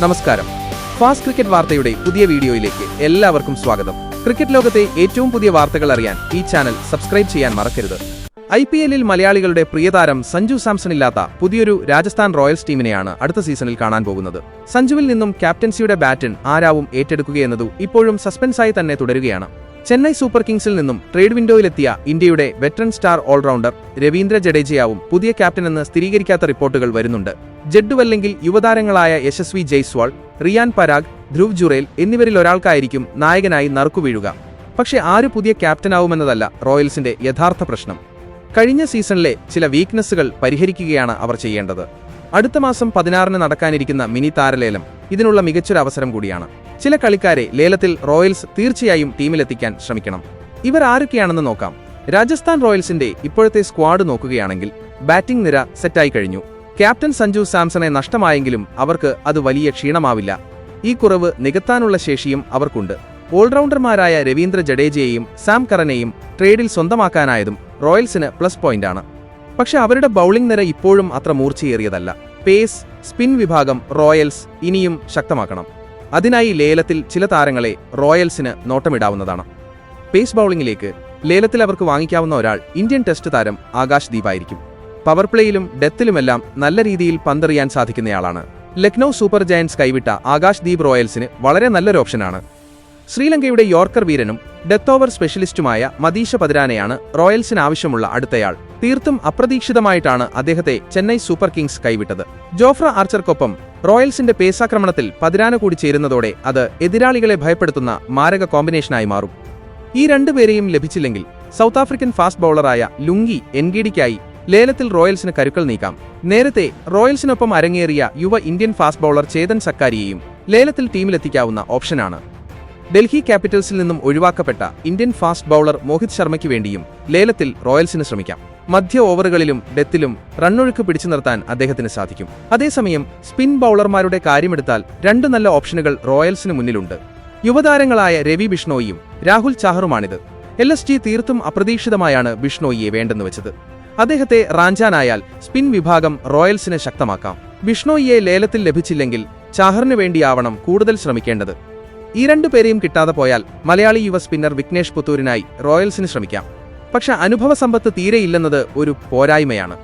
നമസ്കാരം. Fast cricket വാർത്തയുടെ പുതിയ വീഡിയോയിലേക്ക് എല്ലാവർക്കും സ്വാഗതം. ക്രിക്കറ്റ് ലോകത്തെ ഏറ്റവും പുതിയ വാർത്തകൾ അറിയാൻ ഈ ചാനൽ സബ്സ്ക്രൈബ് ചെയ്യാൻ മറക്കരുത്. IPL-ൽ മലയാളികളുടെ പ്രിയതാരം സഞ്ജു സാംസൺ ഇല്ലാത്ത പുതിയൊരു രാജസ്ഥാൻ റോയൽസ് ടീമിനെയാണ് അടുത്ത സീസണിൽ കാണാൻ പോകുന്നത്. സഞ്ജുവിൽ നിന്നും ക്യാപ്റ്റൻസിയുടെ ബാറ്റൺ ആരാവും ഏറ്റെടുക്കുകയെന്നതു ഇപ്പോഴും സസ്പെൻസായി തന്നെ തുടരുകയാണ്. ചെന്നൈ സൂപ്പർ കിങ്സിൽ നിന്നും ട്രേഡ് വിൻഡോയിലെത്തിയ ഇന്ത്യയുടെ വെറ്ററൻ സ്റ്റാർ ഓൾറൗണ്ടർ രവീന്ദ്ര ജഡേജയാവും പുതിയ ക്യാപ്റ്റനെന്ന് സ്ഥിരീകരിക്കാത്ത റിപ്പോർട്ടുകൾ വരുന്നുണ്ട്. ജഡ്ഡുവല്ലെങ്കിൽ യുവതാരങ്ങളായ യശസ്വി ജയ്സ്വാൾ, റിയാൻ പരാഗ്, ധ്രുവ് ജുറേൽ എന്നിവരിൽ ഒരാൾക്കായിരിക്കും നായകനായി നറുക്കുവീഴുക. പക്ഷേ ആര് പുതിയ ക്യാപ്റ്റനാവുമെന്നതല്ല റോയൽസിന്റെ യഥാർത്ഥ പ്രശ്നം. കഴിഞ്ഞ സീസണിലെ ചില വീക്ക്നെസ്സുകൾ പരിഹരിക്കുകയാണ് അവർ ചെയ്യേണ്ടത്. അടുത്ത മാസം 16-ന് നടക്കാനിരിക്കുന്ന മിനി താരലേലം ഇതിനുള്ള മികച്ചൊരു അവസരം കൂടിയാണ്. ചില കളിക്കാരെ ലേലത്തിൽ റോയൽസ് തീർച്ചയായും ടീമിലെത്തിക്കാൻ ശ്രമിക്കണം. ഇവർ ആരൊക്കെയാണെന്ന് നോക്കാം. രാജസ്ഥാൻ റോയൽസിന്റെ ഇപ്പോഴത്തെ സ്ക്വാഡ് നോക്കുകയാണെങ്കിൽ ബാറ്റിംഗ് നിര സെറ്റായി കഴിഞ്ഞു. ക്യാപ്റ്റൻ സഞ്ജു സാംസണെ നഷ്ടമായെങ്കിലും അവർക്ക് അത് വലിയ ക്ഷീണമാവില്ല. ഈ കുറവ് നികത്താനുള്ള ശേഷിയും അവർക്കുണ്ട്. ഓൾറൗണ്ടർമാരായ രവീന്ദ്ര ജഡേജയെയും സാം കറനെയും ട്രേഡിൽ സ്വന്തമാക്കാനായതും റോയൽസിന് പ്ലസ് പോയിന്റാണ്. പക്ഷെ അവരുടെ ബൌളിംഗ് നിര ഇപ്പോഴും അത്ര മൂർച്ചയേറിയതല്ല. പേസ്, സ്പിൻ വിഭാഗം റോയൽസ് ഇനിയും ശക്തമാക്കണം. അതിനായി ലേലത്തിൽ ചില താരങ്ങളെ റോയൽസിന് നോട്ടമിടാവുന്നതാണ്. പേസ് ബൌളിംഗിലേക്ക് ലേലത്തിൽ അവർക്ക് വാങ്ങിക്കാവുന്ന ഒരാൾ ഇന്ത്യൻ ടെസ്റ്റ് താരം ആകാശ് ദീപായിരിക്കും. പവർ പ്ലേയിലും ഡെത്തിലുമെല്ലാം നല്ല രീതിയിൽ പന്തെറിയാൻ സാധിക്കുന്നയാളാണ്. ലക്നൌ സൂപ്പർ ജയന്റ്സ് കൈവിട്ട ആകാശ് ദീപ് റോയൽസിന് വളരെ നല്ലൊരു ഓപ്ഷനാണ്. ശ്രീലങ്കയുടെ യോർക്കർ വീരനും ഡെത്ത് ഓവർ സ്പെഷ്യലിസ്റ്റുമായ മദീഷ പതിരാനെയാണ് റോയൽസിന് ആവശ്യമുള്ള അടുത്തയാൾ. തീർത്തും അപ്രതീക്ഷിതമായിട്ടാണ് അദ്ദേഹത്തെ ചെന്നൈ സൂപ്പർ കിങ്സ് കൈവിട്ടത്. ജോഫ്ര ആർച്ചർക്കൊപ്പം റോയൽസിന്റെ പേസാക്രമണത്തിൽ പതിരാന കൂടി ചേരുന്നതോടെ അത് എതിരാളികളെ ഭയപ്പെടുത്തുന്ന മാരക കോമ്പിനേഷനായി മാറും. ഈ രണ്ടുപേരെയും ലഭിച്ചില്ലെങ്കിൽ സൗത്ത് ആഫ്രിക്കൻ ഫാസ്റ്റ് ബൌളറായ ലുങ്കി എൻഗിഡിക്കായി ലേലത്തിൽ റോയൽസിന് കരുക്കൾ നീക്കാം. നേരത്തെ റോയൽസിനൊപ്പം അരങ്ങേറിയ യുവ ഇന്ത്യൻ ഫാസ്റ്റ് ബൌളർ ചേതൻ സക്കാരിയെയും ലേലത്തിൽ ടീമിലെത്തിക്കാവുന്ന ഓപ്ഷനാണ്. ഡൽഹി ക്യാപിറ്റൽസിൽ നിന്നും ഒഴിവാക്കപ്പെട്ട ഇന്ത്യൻ ഫാസ്റ്റ് ബൌളർ മോഹിത് ശർമ്മയ്ക്ക് വേണ്ടിയും ലേലത്തിൽ റോയൽസിന് ശ്രമിക്കാം. മധ്യ ഓവറുകളിലും ഡെത്തിലും റണ്ണൊഴുക്ക് പിടിച്ചു നിർത്താൻ അദ്ദേഹത്തിന് സാധിക്കും. അതേസമയം സ്പിൻ ബൌളർമാരുടെ കാര്യമെടുത്താൽ രണ്ടു നല്ല ഓപ്ഷനുകൾ റോയൽസിന് മുന്നിലുണ്ട്. യുവതാരങ്ങളായ രവി ബിഷ്ണോയിയും രാഹുൽ ചാഹറുമാണിത്. LSG തീർത്തും അപ്രതീക്ഷിതമായാണ് ബിഷ്ണോയിയെ വേണ്ടെന്ന് വെച്ചത്. അദ്ദേഹത്തെ റാഞ്ചാനായാൽ സ്പിൻ വിഭാഗം റോയൽസിന് ശക്തമാക്കാം. ബിഷ്ണോയിയെ ലേലത്തിൽ ലഭിച്ചില്ലെങ്കിൽ ചാഹറിനു വേണ്ടിയാവണം കൂടുതൽ ശ്രമിക്കേണ്ടത്. ഈ രണ്ടുപേരെയും കിട്ടാതെ പോയാൽ മലയാളി യുവ സ്പിന്നർ വിഘ്നേഷ് പുത്തൂരിനായി റോയൽസിന് ശ്രമിക്കാം. പക്ഷെ അനുഭവസമ്പത്ത് തീരെയില്ലെന്നത് ഒരു പോരായ്മയാണ്.